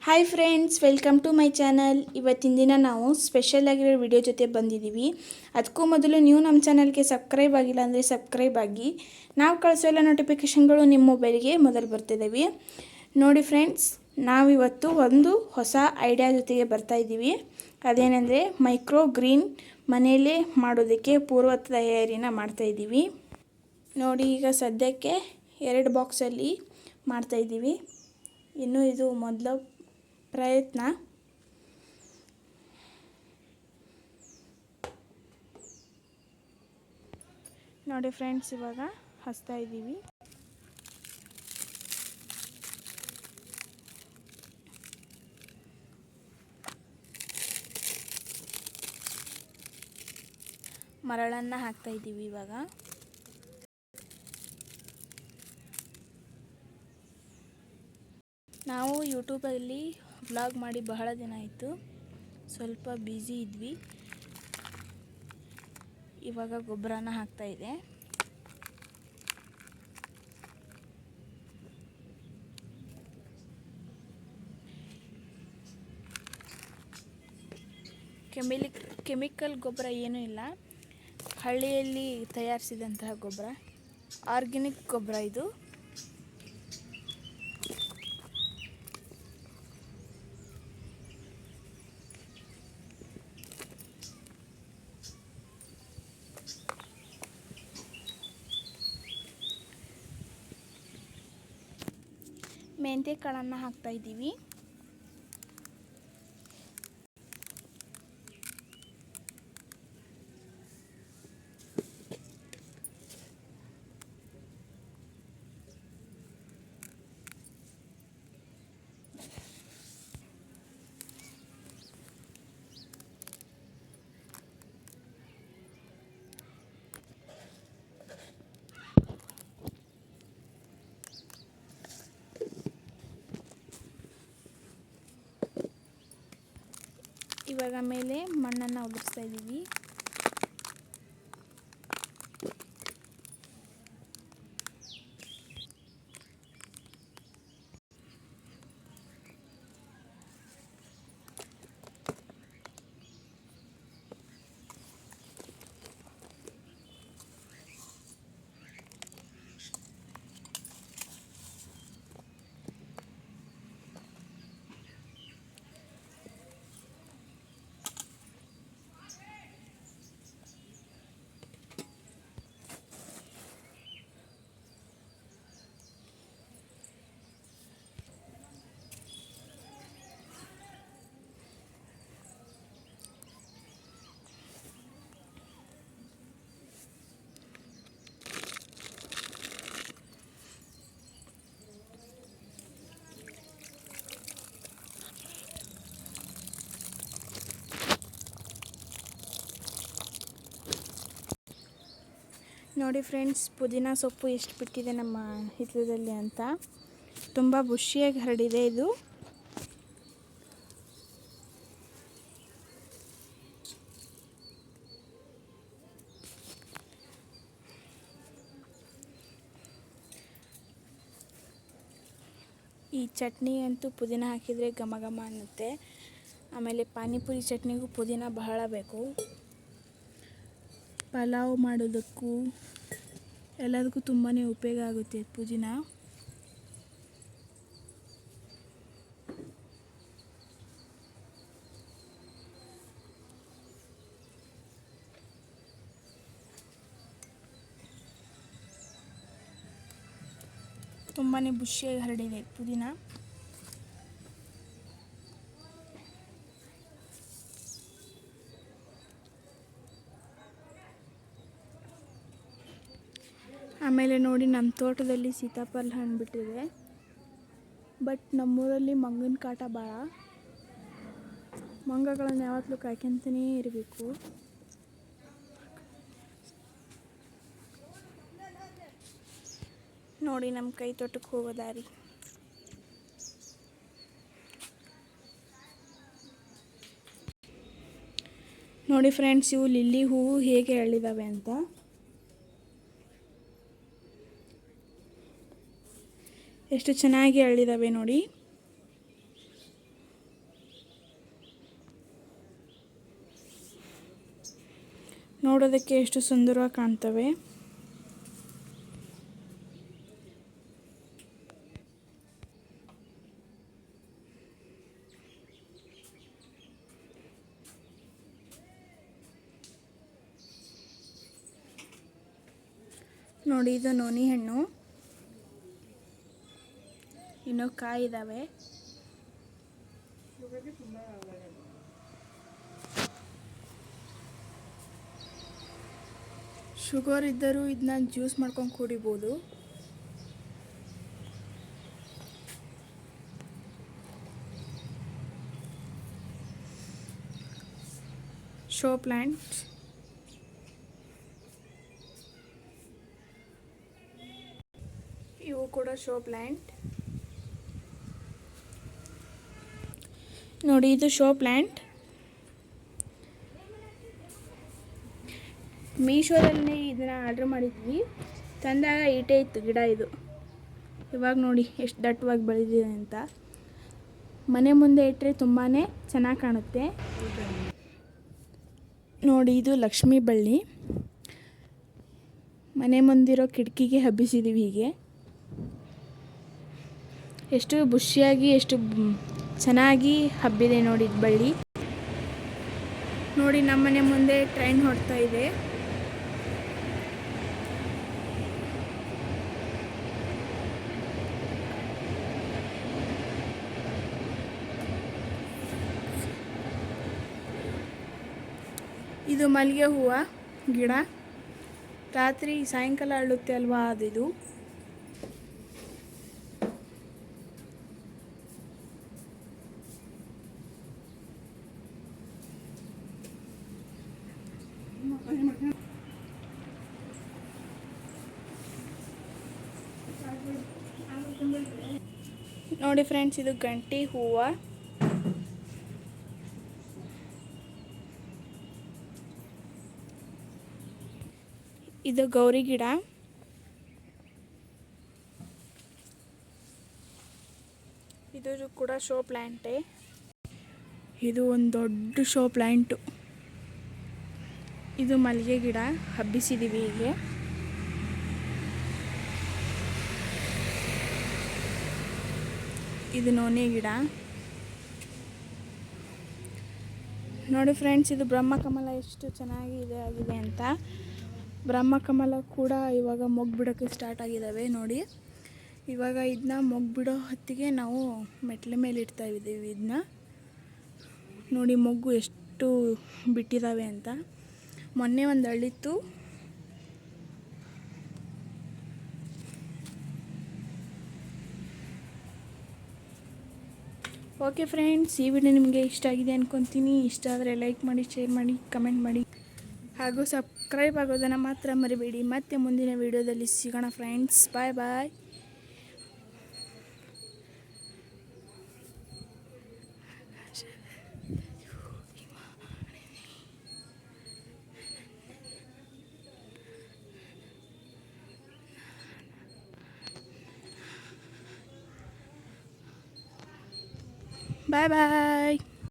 Hi friends, welcome to my channel. ಇವತ್ತಿನ ದಿನ ನಾವು ಸ್ಪೆಷಲ್ ಆಗಿರೋ ವಿಡಿಯೋ ಜೊತೆ ಬಂದಿದ್ದೀವಿ. ಅದಕ್ಕೂ ಮೊದಲು ನೀವು ನಮ್ಮ ಚಾನಲ್ಗೆ ಸಬ್ಸ್ಕ್ರೈಬ್ ಆಗಿಲ್ಲ ಅಂದರೆ ಸಬ್ಸ್ಕ್ರೈಬ್ ಆಗಿ. ನಾವು ಕಳಿಸೋ ಎಲ್ಲ ನೋಟಿಫಿಕೇಷನ್ಗಳು ನಿಮ್ಮ ಮೊಬೈಲ್ಗೆ ಮೊದಲು ಬರ್ತಿದ್ದಾವೆ. ನೋಡಿ ಫ್ರೆಂಡ್ಸ್, ನಾವಿವತ್ತು ಒಂದು ಹೊಸ ಐಡಿಯಾ ಜೊತೆಗೆ ಬರ್ತಾಯಿದ್ದೀವಿ. ಅದೇನೆಂದರೆ ಮೈಕ್ರೋ ಗ್ರೀನ್ ಮನೆಯಲ್ಲೇ ಮಾಡೋದಕ್ಕೆ ಪೂರ್ವ ತಯಾರಿನ ಮಾಡ್ತಾಯಿದ್ದೀವಿ. ನೋಡಿ, ಈಗ ಸದ್ಯಕ್ಕೆ 2 ಬಾಕ್ಸಲ್ಲಿ ಮಾಡ್ತಾಯಿದ್ದೀವಿ. ಇನ್ನು ಇದು ಮೊದಲ ಪ್ರಯತ್ನ. ನೋಡಿ ಫ್ರೆಂಡ್ಸ್, ಇವಾಗ ಹಚ್ತಾ ಇದ್ದೀವಿ. ಮರಳನ್ನು ಹಾಕ್ತಾ ಇದ್ದೀವಿ. ಇವಾಗ ನಾವು ಯೂಟ್ಯೂಬಲ್ಲಿ ವ್ಲಾಗ್ ಮಾಡಿ ಬಹಳ ದಿನ ಆಯಿತು, ಸ್ವಲ್ಪ ಬ್ಯುಸಿ ಇದ್ವಿ. ಇವಾಗ ಗೊಬ್ಬರನ ಹಾಕ್ತಾ ಇದೆ. ಕೆಮಿಕಲ್ ಗೊಬ್ಬರ ಏನೂ ಇಲ್ಲ, ಹಳ್ಳಿಯಲ್ಲಿ ತಯಾರಿಸಿದಂತಹ ಗೊಬ್ಬರ, ಆರ್ಗ್ಯಾನಿಕ್ ಗೊಬ್ಬರ ಇದು. ಮೆಂತ್ಯ ಕಾಳನ್ನು ಹಾಕ್ತಾ ಇದ್ದೀವಿ. ಇವಾಗ ಮೇಲೆ ಮಣ್ಣನ್ನು ಉದುರಿಸ್ತಾ ಇದ್ದೀವಿ. ನೋಡಿ ಫ್ರೆಂಡ್ಸ್, ಪುದೀನ ಸೊಪ್ಪು ಎಷ್ಟು ಬಿಟ್ಟಿದೆ ನಮ್ಮ ಹಿತ್ತಲದಲ್ಲಿ ಅಂತ. ತುಂಬ ಬುಷಿಯಾಗಿ ಹರಡಿದೆ ಇದು. ಈ ಚಟ್ನಿ ಅಂತೂ ಪುದೀನ ಹಾಕಿದರೆ ಘಮ ಘಮ ಅನ್ನುತ್ತೆ. ಆಮೇಲೆ ಪಾನಿಪುರಿ ಚಟ್ನಿಗೂ ಪುದೀನ ಬಹಳ ಬೇಕು. ಪಲಾವ್ ಮಾಡೋದಕ್ಕೂ ಎಲ್ಲದಕ್ಕೂ ತುಂಬಾ ಉಪಯೋಗ ಆಗುತ್ತೆ ಪುದೀನ. ತುಂಬಾ ಬುಷಿಯಾಗಿ ಹರಡಿದೆ ಪುದೀನ. ಆಮೇಲೆ ನೋಡಿ, ನಮ್ಮ ತೋಟದಲ್ಲಿ ಸೀತಾಫಲ ಹಣ್ಣು ಬಿಟ್ಟಿದೆ. ಬಟ್ ನಮ್ಮೂರಲ್ಲಿ ಮಂಗನ ಕಾಟ ಭಾಳ. ಮಂಗಗಳನ್ನು ಯಾವತ್ತೂ ಕಾಯ್ಕೊಂತನೇ ಇರಬೇಕು. ನೋಡಿ ನಮ್ಮ ಕೈ ತೋಟಕ್ಕೆ ಹೋಗೋ ದಾರಿ. ನೋಡಿ ಫ್ರೆಂಡ್ಸ್, ಇವು ಲಿಲ್ಲಿ ಹೂವು ಹೇಗೆ ಅರಳಿದಾವೆ ಅಂತ. ಎಷ್ಟು ಚೆನ್ನಾಗಿ ಅರಳಿದಾವೆ ನೋಡಿ. ನೋಡೋದಕ್ಕೆ ಎಷ್ಟು ಸುಂದರವಾಗಿ ಕಾಣ್ತವೆ. ನೋಡಿ, ಇದು ನೋನಿ ಹಣ್ಣು, ಇನ್ನೂ ಕಾಯಿ ಇದ್ದಾವೆ. ಶುಗರ್ ಇದ್ದರೂ ಇದನ್ನ ಜ್ಯೂಸ್ ಮಾಡ್ಕೊಂಡು ಕುಡಿಬೋದು. ಶೋ ಪ್ಲಾಂಟ್ಸ್, ಇವು ಕೂಡ ಶೋ ಪ್ಲ್ಯಾಂಟ್. ನೋಡಿ, ಇದು ಶೋ ಪ್ಲ್ಯಾಂಟ್. ಮೀಶೋದಲ್ಲಿ ಇದನ್ನು ಆರ್ಡ್ರ್ ಮಾಡಿದ್ವಿ. ತಂದಾಗ ಈಟೇ ಇತ್ತು ಗಿಡ ಇದು. ಇವಾಗ ನೋಡಿ ಎಷ್ಟು ದಟ್ಟವಾಗಿ ಬೆಳೆದಿದೆ ಅಂತ. ಮನೆ ಮುಂದೆ ಇಟ್ಟರೆ ತುಂಬಾ ಚೆನ್ನಾಗಿ ಕಾಣುತ್ತೆ. ನೋಡಿ, ಇದು ಲಕ್ಷ್ಮೀ ಬಳ್ಳಿ. ಮನೆ ಮುಂದಿರೋ ಕಿಟಕಿಗೆ ಹಬ್ಬಿಸಿದ್ದೀವಿ. ಹೀಗೆ ಎಷ್ಟು ಬುಷಿಯಾಗಿ ಎಷ್ಟು ಚೆನ್ನಾಗಿ ಹಬ್ಬಿದೆ ನೋಡಿ ಬಳ್ಳಿ. ನೋಡಿ, ನಮ್ಮನೆ ಮುಂದೆ ಟ್ರೈನ್ ಹೊಡ್ತಾ ಇದೆ. ಇದು ಮಲ್ಲಿಗೆ ಹೂವು ಗಿಡ. ರಾತ್ರಿ ಸಾಯಂಕಾಲ ಅರಳುತ್ತೆ ಅಲ್ವಾ, ಅದಿದು. ನೋಡಿ ಫ್ರೆಂಡ್ಸ್, ಇದು ಗಂಟಿ ಹೂವು. ಇದು ಗೌರಿ ಗಿಡ. ಇದು ಕೂಡ ಶೋ ಪ್ಲ್ಯಾಂಟೇ. ಇದು ಒಂದು ದೊಡ್ಡ ಶೋ ಪ್ಲ್ಯಾಂಟು. ಇದು ಮಲ್ಲಿಗೆ ಗಿಡ ಹಬ್ಬಿಸಿದ್ದೀವಿ ಹೀಗೆ. ಇದು ನೋನೆ ಗಿಡ. ನೋಡಿ ಫ್ರೆಂಡ್ಸ್, ಇದು ಬ್ರಹ್ಮಕಮಲ ಎಷ್ಟು ಚೆನ್ನಾಗಿ ಆಗಿದೆ ಅಂತ. ಬ್ರಹ್ಮಕಮಲ ಕೂಡ ಇವಾಗ ಮೊಗ್ಗು ಬಿಡೋಕ್ಕೆ ಸ್ಟಾರ್ಟ್ ಆಗಿದ್ದಾವೆ ನೋಡಿ. ಇವಾಗ ಇದನ್ನ ಮೊಗ್ಗು ಬಿಡೋ ಹೊತ್ತಿಗೆ ನಾವು ಮೆಟ್ಲ ಮೇಲೆ ಇಡ್ತಾ ಇದ್ದೀವಿ. ಇದನ್ನ ನೋಡಿ, ಮೊಗ್ಗು ಎಷ್ಟು ಬಿಟ್ಟಿದ್ದಾವೆ ಅಂತ. ಮೊನ್ನೆ ಒಂದು ಅಳಿತ್ತು. ಓಕೆ ಫ್ರೆಂಡ್ಸ್, ಈ ವಿಡಿಯೋ ನಿಮಗೆ ಇಷ್ಟ ಆಗಿದೆ ಅಂದ್ಕೊತೀನಿ. ಇಷ್ಟ ಆದರೆ ಲೈಕ್ ಮಾಡಿ, ಶೇರ್ ಮಾಡಿ, ಕಮೆಂಟ್ ಮಾಡಿ, ಹಾಗೂ ಸಬ್ಸ್ಕ್ರೈಬ್ ಆಗೋದನ್ನು ಮಾತ್ರ ಮರಿಬೇಡಿ. ಮತ್ತೆ ಮುಂದಿನ ವಿಡಿಯೋದಲ್ಲಿ ಸಿಗೋಣ ಫ್ರೆಂಡ್ಸ್. ಬಾಯ್ ಬಾಯ್. Bye bye.